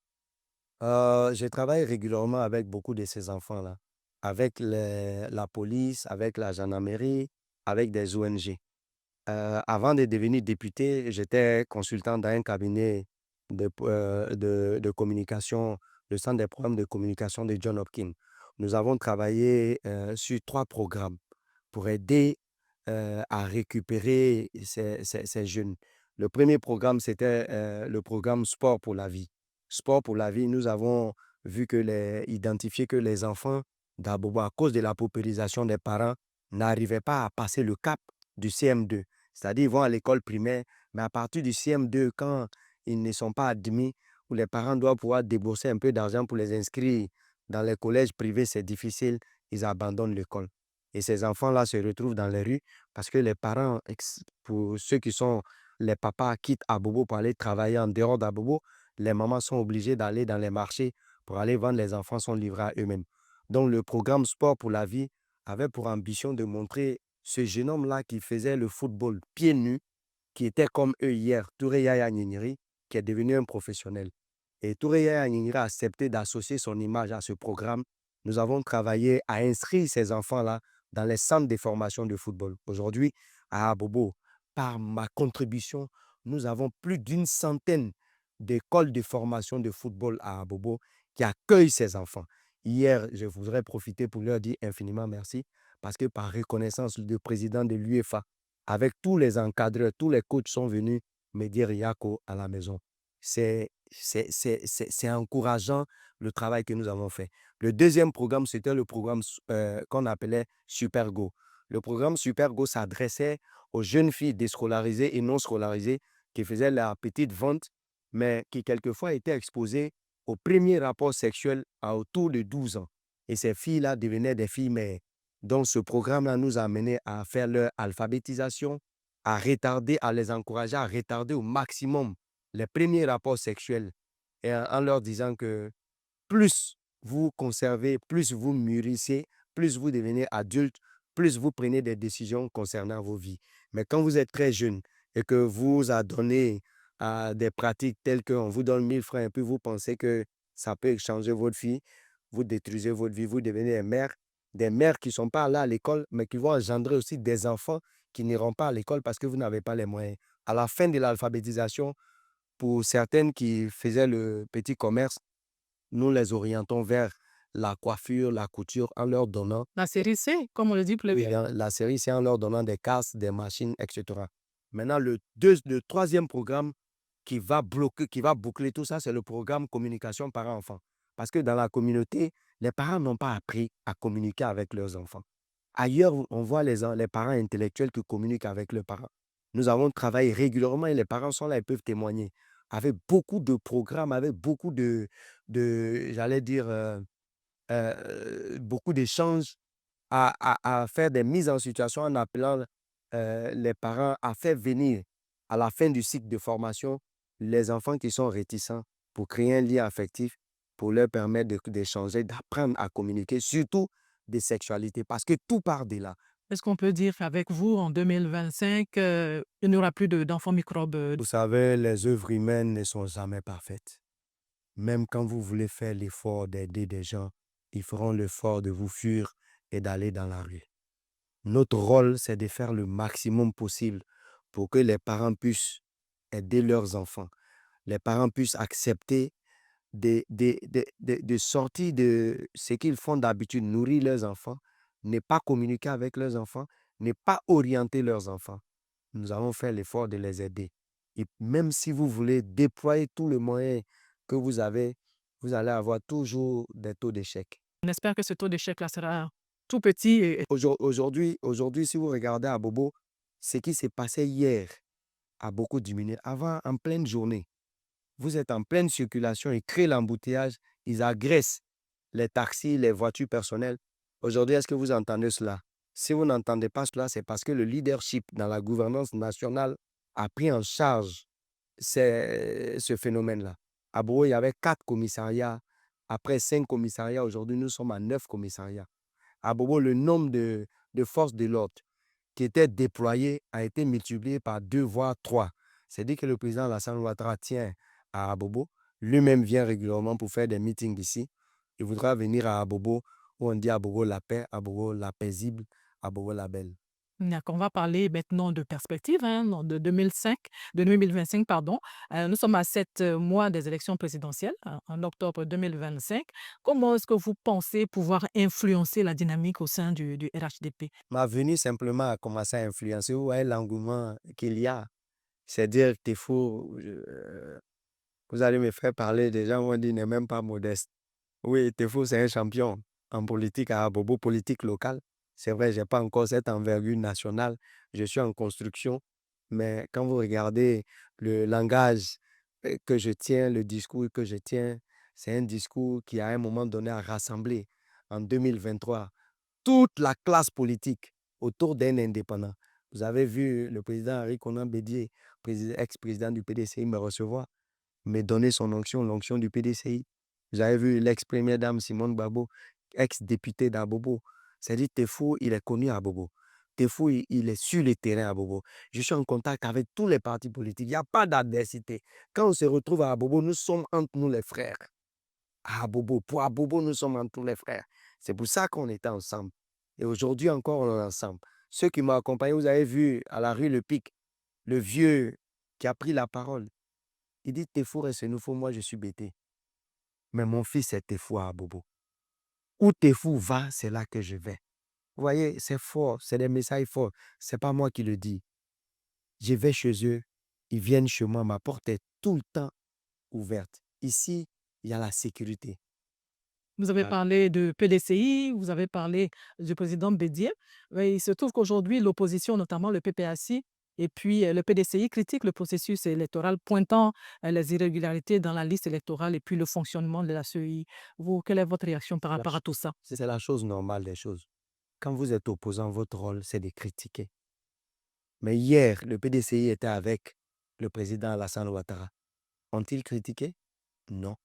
[SPEAKER 2] Je travaille régulièrement avec beaucoup de ces enfants-là, avec la police, avec la gendarmerie, avec des ONG. Avant de devenir député, j'étais consultant dans un cabinet de communication, le Centre des programmes de communication de John Hopkins. Nous avons travaillé sur 3 programmes pour aider à récupérer ces jeunes. Le premier programme, c'était le programme Sport pour la vie. Sport pour la vie, nous avons vu identifié que les enfants d'Abobo, à cause de la paupérisation des parents, n'arrivaient pas à passer le cap du CM2. C'est-à-dire, ils vont à l'école primaire, mais à partir du CM2, quand ils ne sont pas admis, où les parents doivent pouvoir débourser un peu d'argent pour les inscrire dans les collèges privés, c'est difficile, ils abandonnent l'école. Et ces enfants-là se retrouvent dans les rues parce que les parents, pour ceux qui sont les papas, quittent Abobo pour aller travailler en dehors d'Abobo, les mamans sont obligées d'aller dans les marchés pour aller vendre, les enfants sont livrés à eux-mêmes. Donc le programme Sport pour la vie avait pour ambition de montrer ce jeune homme-là qui faisait le football pieds nus, qui était comme eux hier, Touré Yaya Niniri, qui est devenu un professionnel. Et Touré Yaya Niniri a accepté d'associer son image à ce programme. Nous avons travaillé à inscrire ces enfants-là dans les centres de formation de football. Aujourd'hui, à Abobo, par ma contribution, nous avons plus d'une centaine d'écoles de formation de football à Abobo qui accueillent ces enfants. Hier, je voudrais profiter pour leur dire infiniment merci parce que par reconnaissance, le président de l'UEFA, avec tous les encadreurs, tous les coachs sont venus me dire Yako à la maison. C'est encourageant le travail que nous avons fait. Le deuxième programme, c'était le programme qu'on appelait Super Go. Le programme Super Go s'adressait aux jeunes filles déscolarisées et non scolarisées qui faisaient la petite vente, mais qui quelquefois étaient exposées au premier rapport sexuel à autour de 12 ans. Et ces filles-là devenaient des filles mères. Donc, ce programme-là nous a amené à faire leur alphabétisation, à retarder, à les encourager à retarder au maximum les premiers rapports sexuels et en leur disant que plus vous conservez, plus vous mûrissez, plus vous devenez adulte, plus vous prenez des décisions concernant vos vies. Mais quand vous êtes très jeune et que vous adonnez à des pratiques telles qu'on vous donne 1 000 francs et puis vous pensez que ça peut changer votre vie, vous détruisez votre vie, vous devenez des mères qui ne sont pas là à l'école, mais qui vont engendrer aussi des enfants qui n'iront pas à l'école parce que vous n'avez pas les moyens. À la fin de l'alphabétisation, pour certaines qui faisaient le petit commerce, nous les orientons vers la coiffure, la couture en leur donnant,
[SPEAKER 1] La série C, comme on le dit pour les
[SPEAKER 2] oui,
[SPEAKER 1] vieux.
[SPEAKER 2] la série, c'est en leur donnant des casques, des machines, etc. Maintenant, le troisième programme qui va boucler tout ça, c'est le programme communication parents-enfants. Parce que dans la communauté, les parents n'ont pas appris à communiquer avec leurs enfants. Ailleurs, on voit les parents intellectuels qui communiquent avec leurs parents. Nous avons travaillé régulièrement et les parents sont là, ils peuvent témoigner. Avec beaucoup de programmes, avec beaucoup j'allais dire, beaucoup d'échanges à faire des mises en situation en appelant les parents à faire venir à la fin du cycle de formation les enfants qui sont réticents pour créer un lien affectif, pour leur permettre d'échanger, d'apprendre à communiquer, surtout des sexualités, parce que tout part de là.
[SPEAKER 1] Est-ce qu'on peut dire qu'avec vous, en 2025, il n'y aura plus d'enfants microbes?
[SPEAKER 2] Vous savez, les œuvres humaines ne sont jamais parfaites. Même quand vous voulez faire l'effort d'aider des gens, ils feront l'effort de vous fuir et d'aller dans la rue. Notre rôle, c'est de faire le maximum possible pour que les parents puissent aider leurs enfants. Les parents puissent accepter de sortir de ce qu'ils font d'habitude, nourrir leurs enfants, ne pas communiquer avec leurs enfants, ne pas orienter leurs enfants. Nous allons faire l'effort de les aider. Et même si vous voulez déployer tout le moyen que vous avez, vous allez avoir toujours des taux d'échec.
[SPEAKER 1] On espère que ce taux d'échec-là sera tout petit et
[SPEAKER 2] Aujourd'hui, si vous regardez à Bobo, ce qui s'est passé hier a beaucoup diminué. Avant, en pleine journée, vous êtes en pleine circulation, ils créent l'embouteillage, ils agressent les taxis, les voitures personnelles. Aujourd'hui, est-ce que vous entendez cela? Si vous n'entendez pas cela, c'est parce que le leadership dans la gouvernance nationale a pris en charge ce phénomène-là. À Bobo, il y avait 4 commissariats. Après 5 commissariats, aujourd'hui, nous sommes à 9 commissariats. À Bobo, le nombre de forces de l'ordre qui étaient déployées a été multiplié par 2 voire 3. C'est-à-dire que le président Alassane Ouattara tient à Abobo. Lui-même vient régulièrement pour faire des meetings ici. Il voudra venir à Abobo, où on dit Abobo la paix, Abobo la paisible, Abobo la belle.
[SPEAKER 1] d'accord, on va parler maintenant de perspectives, hein, de 2025, pardon. Nous sommes à 7 mois des élections présidentielles, en octobre 2025. Comment est-ce que vous pensez pouvoir influencer la dynamique au sein du RHDP?
[SPEAKER 2] Ma venue simplement a commencé à influencer. Vous voyez l'engouement qu'il y a. C'est dire qu'il faut. Vous allez me faire parler, des gens vont dire il n'est même pas modeste. Oui, Tefo, c'est un champion en politique à Abobo, politique locale. C'est vrai, je n'ai pas encore cette envergure nationale. Je suis en construction. Mais quand vous regardez le langage que je tiens, le discours que je tiens, c'est un discours qui, à un moment donné, a rassemblé en 2023 toute la classe politique autour d'un indépendant. Vous avez vu le président Henri Konan Bédié, ex-président du PDCI, me recevoir, me donner son onction, l'onction du PDCI. J'avais vu l'ex-première dame Simone Babo, ex-députée d'Abobo. C'est-à-dire, Tefou, il est connu à Bobo. Tefou, il est sur le terrain à Bobo. Je suis en contact avec tous les partis politiques. Il n'y a pas d'adversité. Quand on se retrouve à Bobo, nous sommes entre nous les frères. À Bobo, pour Abobo, nous sommes entre tous les frères. C'est pour ça qu'on était ensemble. Et aujourd'hui encore, on est ensemble. Ceux qui m'ont accompagné, vous avez vu à la rue Le Pic, le vieux qui a pris la parole. Il dit, Tefou reste nous faut, moi je suis bêté. Mais mon fils est Tefou à Bobo. Où Tefou va, c'est là que je vais. Vous voyez, c'est fort, c'est des messages forts. Ce n'est pas moi qui le dis. Je vais chez eux, ils viennent chez moi, ma porte est tout le temps ouverte. Ici, il y a la sécurité.
[SPEAKER 1] Vous avez
[SPEAKER 2] Voilà.
[SPEAKER 1] parlé de PDCI, vous avez parlé du président Bédier. Mais il se trouve qu'aujourd'hui, l'opposition, notamment le PPAC et puis le PDCI, critique le processus électoral, pointant les irrégularités dans la liste électorale et puis le fonctionnement de la CEI. Vous, quelle est votre réaction par
[SPEAKER 2] La
[SPEAKER 1] rapport à
[SPEAKER 2] ch-
[SPEAKER 1] tout ça?
[SPEAKER 2] C'est la chose normale des choses. Quand vous êtes opposant, votre rôle, c'est de critiquer. Mais hier, le PDCI était avec le président Alassane Ouattara. Ont-ils critiqué? Non.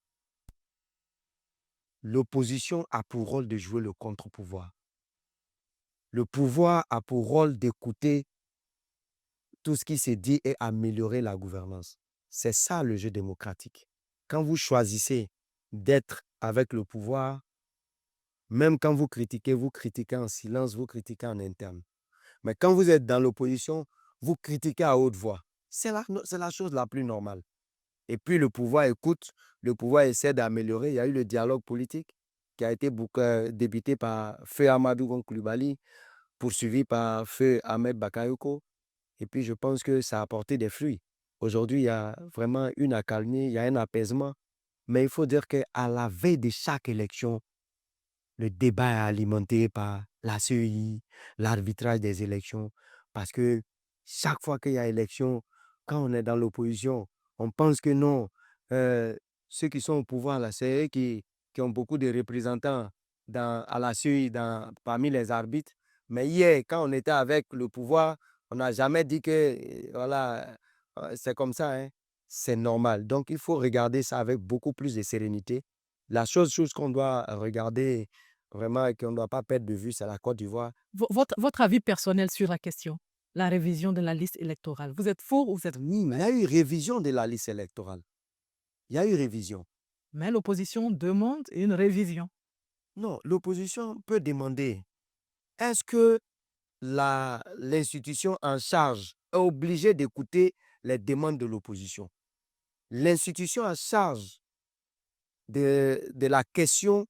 [SPEAKER 2] L'opposition a pour rôle de jouer le contre-pouvoir. Le pouvoir a pour rôle d'écouter tout ce qui se dit et améliorer la gouvernance. C'est ça le jeu démocratique. Quand vous choisissez d'être avec le pouvoir, même quand vous critiquez en silence, vous critiquez en interne. Mais quand vous êtes dans l'opposition, vous critiquez à haute voix. C'est la chose la plus normale. Et puis le pouvoir écoute, le pouvoir essaie d'améliorer. Il y a eu le dialogue politique qui a été débuté par Feu Amadou Gon Coulibaly, poursuivi par Feu Ahmed Bakayoko. Et puis je pense que ça a apporté des fruits. Aujourd'hui, il y a vraiment une accalmie, il y a un apaisement. Mais il faut dire qu'à la veille de chaque élection, le débat est alimenté par la CEI, l'arbitrage des élections. Parce que chaque fois qu'il y a élection, quand on est dans l'opposition, on pense que non, euh, ceux qui sont au pouvoir, là, c'est eux qui ont beaucoup de représentants à la suite parmi les arbitres. Mais hier, quand on était avec le pouvoir, on n'a jamais dit que, voilà, c'est comme ça, hein. C'est normal. Donc, il faut regarder ça avec beaucoup plus de sérénité. La chose qu'on doit regarder vraiment et qu'on ne doit pas perdre de vue, c'est la Côte d'Ivoire.
[SPEAKER 1] Votre avis personnel sur la question, la révision de la liste électorale. Vous êtes pour ou vous êtes...
[SPEAKER 2] Oui, mais il y a eu révision de la liste électorale. Il y a eu révision.
[SPEAKER 1] Mais l'opposition demande une révision.
[SPEAKER 2] Non, l'opposition peut demander, est-ce que l'institution en charge est obligée d'écouter les demandes de l'opposition? L'institution en charge de la question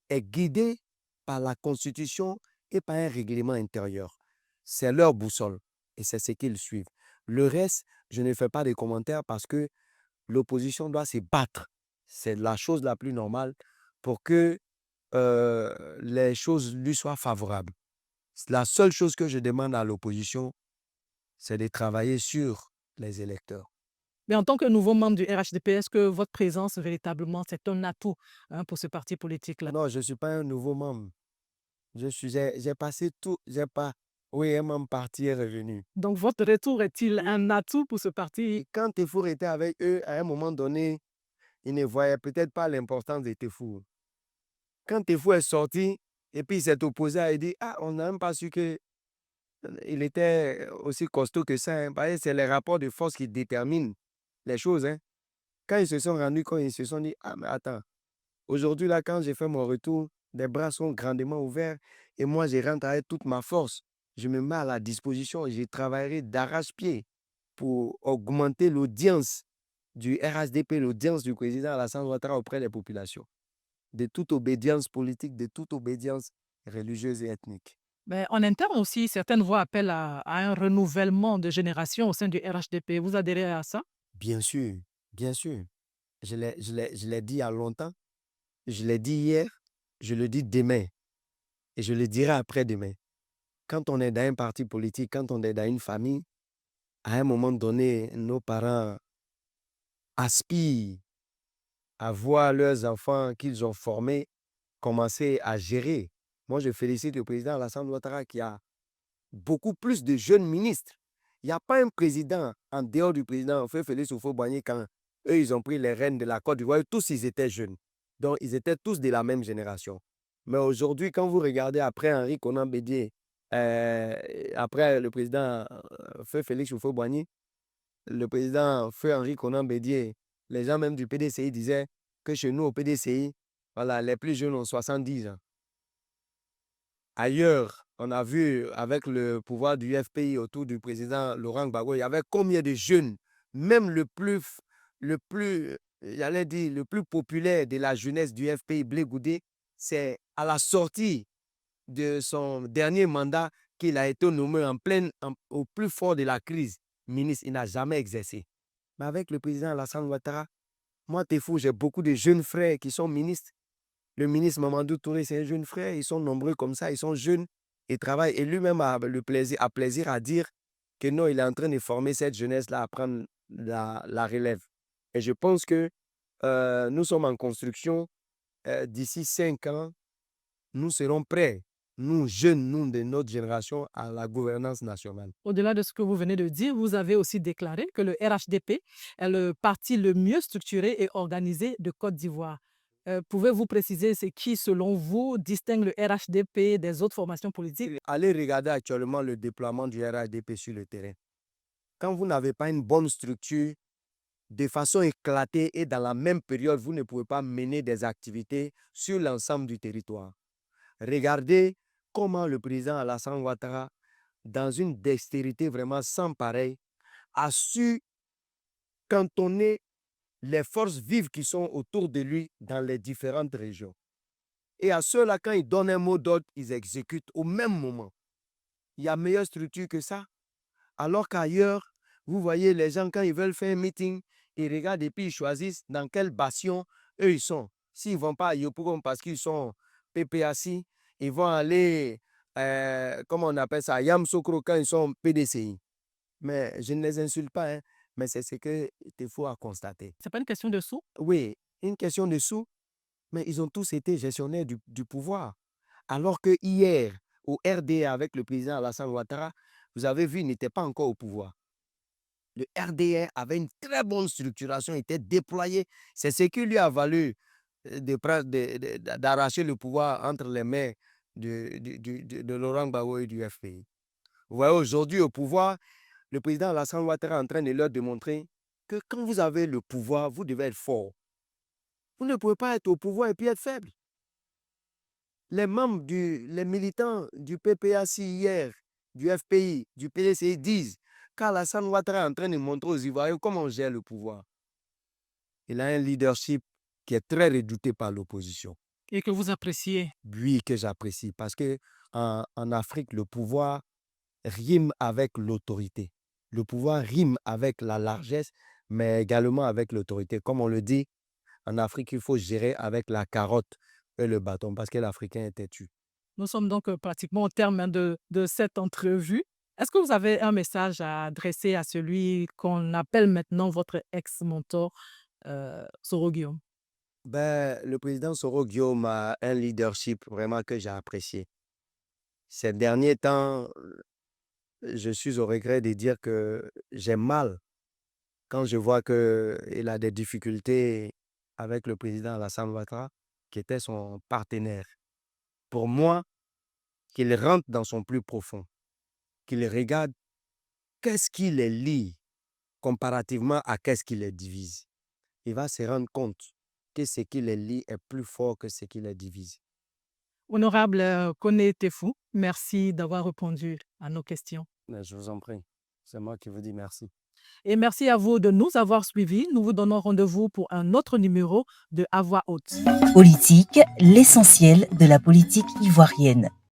[SPEAKER 2] est guidée par la Constitution et par un règlement intérieur. C'est leur boussole et c'est ce qu'ils suivent. Le reste, je ne fais pas de commentaires parce que l'opposition doit se battre. C'est la chose la plus normale pour que les choses lui soient favorables. La seule chose que je demande à l'opposition, c'est de travailler sur les électeurs.
[SPEAKER 1] Mais en tant que nouveau membre du RHDP, est-ce que votre présence, véritablement, c'est un atout, hein, pour ce parti politique-là?
[SPEAKER 2] Non, je ne suis pas un nouveau membre. J'ai passé tout, j'ai pas, oui, un membre parti est revenu.
[SPEAKER 1] Donc, votre retour est-il un atout pour ce parti?
[SPEAKER 2] Et quand Tefur était avec eux, à un moment donné, ils ne voyaient peut-être pas l'importance de Tefur. Quand Tefur est sorti, et puis il s'est opposé à, il dit, ah, on n'a même pas su que il était aussi costaud que ça, hein. Parce que c'est les rapports de force qui déterminent les choses, hein. Quand ils se sont rendus compte, ils se sont dit, ah, mais attends, aujourd'hui, là, quand j'ai fait mon retour, les bras sont grandement ouverts et moi, je rentre avec toute ma force. Je me mets à la disposition et je travaillerai d'arrache-pied pour augmenter l'audience du RHDP, l'audience du président Alassane Ouattara auprès des populations, de toute obédience politique, de toute obédience religieuse et ethnique.
[SPEAKER 1] Mais en interne aussi, certaines voix appellent à un renouvellement de génération au sein du RHDP. Vous adhérez à ça?
[SPEAKER 2] Bien sûr, bien sûr. Je l'ai dit il y a longtemps, je l'ai dit hier, je le dis demain et je le dirai après-demain. Quand on est dans un parti politique, quand on est dans une famille, à un moment donné, nos parents aspirent à voir leurs enfants qu'ils ont formés commencer à gérer. Moi, je félicite le président Alassane Ouattara qui a beaucoup plus de jeunes ministres. Il n'y a pas un président en dehors du président Félix Houphouët-Boigny quand eux, ils ont pris les rênes de la Côte d'Ivoire. Tous, ils étaient jeunes. Donc, ils étaient tous de la même génération. Mais aujourd'hui, quand vous regardez après Henri Konan Bédié, après le président Feu Félix Houphouët-Boigny, le président Feu Henri Konan Bédié, les gens même du PDCI disaient que chez nous, au PDCI, voilà, les plus jeunes ont 70 ans. Ailleurs, on a vu avec le pouvoir du FPI autour du président Laurent Gbagbo, il y avait combien de jeunes, même j'allais dire, le plus populaire de la jeunesse du FPI, Blé Goudé, c'est à la sortie de son dernier mandat qu'il a été nommé au plus fort de la crise. Ministre, il n'a jamais exercé. Mais avec le président Alassane Ouattara, moi, t'es fou, j'ai beaucoup de jeunes frères qui sont ministres. Le ministre Mamadou Touré, c'est un jeune frère. Ils sont nombreux comme ça. Ils sont jeunes et travaillent. Et lui-même a plaisir à dire que non, il est en train de former cette jeunesse-là à prendre la relève. Et je pense que nous sommes en construction. D'ici 5 ans, nous serons prêts, nous jeunes, nous de notre génération, à la gouvernance nationale.
[SPEAKER 1] Au-delà de ce que vous venez de dire, vous avez aussi déclaré que le RHDP est le parti le mieux structuré et organisé de Côte d'Ivoire. Pouvez-vous préciser ce qui, selon vous, distingue le RHDP des autres formations politiques?
[SPEAKER 2] Allez regarder actuellement le déploiement du RHDP sur le terrain. Quand vous n'avez pas une bonne structure, de façon éclatée et dans la même période, vous ne pouvez pas mener des activités sur l'ensemble du territoire. Regardez comment le président Alassane Ouattara, dans une dextérité vraiment sans pareil, a su cantonner les forces vives qui sont autour de lui dans les différentes régions. Et à ceux-là, quand il donne un mot d'ordre, ils exécutent au même moment. Il y a meilleure structure que ça. Alors qu'ailleurs, vous voyez les gens, quand ils veulent faire un meeting, ils regardent et puis ils choisissent dans quel bastion eux ils sont. S'ils ne vont pas à Yopougon parce qu'ils sont PPAC, ils vont aller, comment on appelle ça, à Yamsokro quand ils sont PDCI. Mais je ne les insulte pas, hein, mais c'est ce qu'il faut à constater.
[SPEAKER 1] C'est pas une question de sous?
[SPEAKER 2] Oui, une question de sous, mais ils ont tous été gestionnaires du pouvoir. Alors que hier, au RDR avec le président Alassane Ouattara, vous avez vu, il n'était pas encore au pouvoir. Le RDR avait une très bonne structuration, était déployé. C'est ce qui lui a valu d'arracher le pouvoir entre les mains de Laurent Gbagbo et du FPI. Vous voyez, aujourd'hui au pouvoir, le président Alassane Ouattara est en train de leur démontrer que quand vous avez le pouvoir, vous devez être fort. Vous ne pouvez pas être au pouvoir et puis être faible. Les militants du PPAC hier, du FPI, du PDCI disent qu'Alassane Ouattara est en train de montrer aux Ivoiriens comment on gère le pouvoir. Il a un leadership qui est très redouté par l'opposition.
[SPEAKER 1] Et que vous appréciez.
[SPEAKER 2] Oui, que j'apprécie parce qu'en Afrique, le pouvoir rime avec l'autorité. Le pouvoir rime avec la largesse, mais également avec l'autorité. Comme on le dit, en Afrique, il faut gérer avec la carotte et le bâton parce que l'Africain est têtu.
[SPEAKER 1] Nous sommes donc pratiquement au terme de cette entrevue. Est-ce que vous avez un message à adresser à celui qu'on appelle maintenant votre ex-mentor, Soro Guillaume?
[SPEAKER 2] Le président Soro Guillaume a un leadership vraiment que j'ai apprécié. Ces derniers temps, je suis au regret de dire que j'ai mal quand je vois qu'il a des difficultés avec le président Alassane Ouattara, qui était son partenaire. Pour moi, qu'il rentre dans son plus profond, qu'il regarde qu'est-ce qui les lie comparativement à qu'est-ce qui les divise. Il va se rendre compte que ce qui les lie est plus fort que ce qui les divise.
[SPEAKER 1] Honorable Koné Tefou, merci d'avoir répondu à nos questions.
[SPEAKER 2] Mais je vous en prie, c'est moi qui vous dis merci.
[SPEAKER 1] Et merci à vous de nous avoir suivis. Nous vous donnons rendez-vous pour un autre numéro de À Voix Haute.
[SPEAKER 3] Politique, l'essentiel de la politique ivoirienne.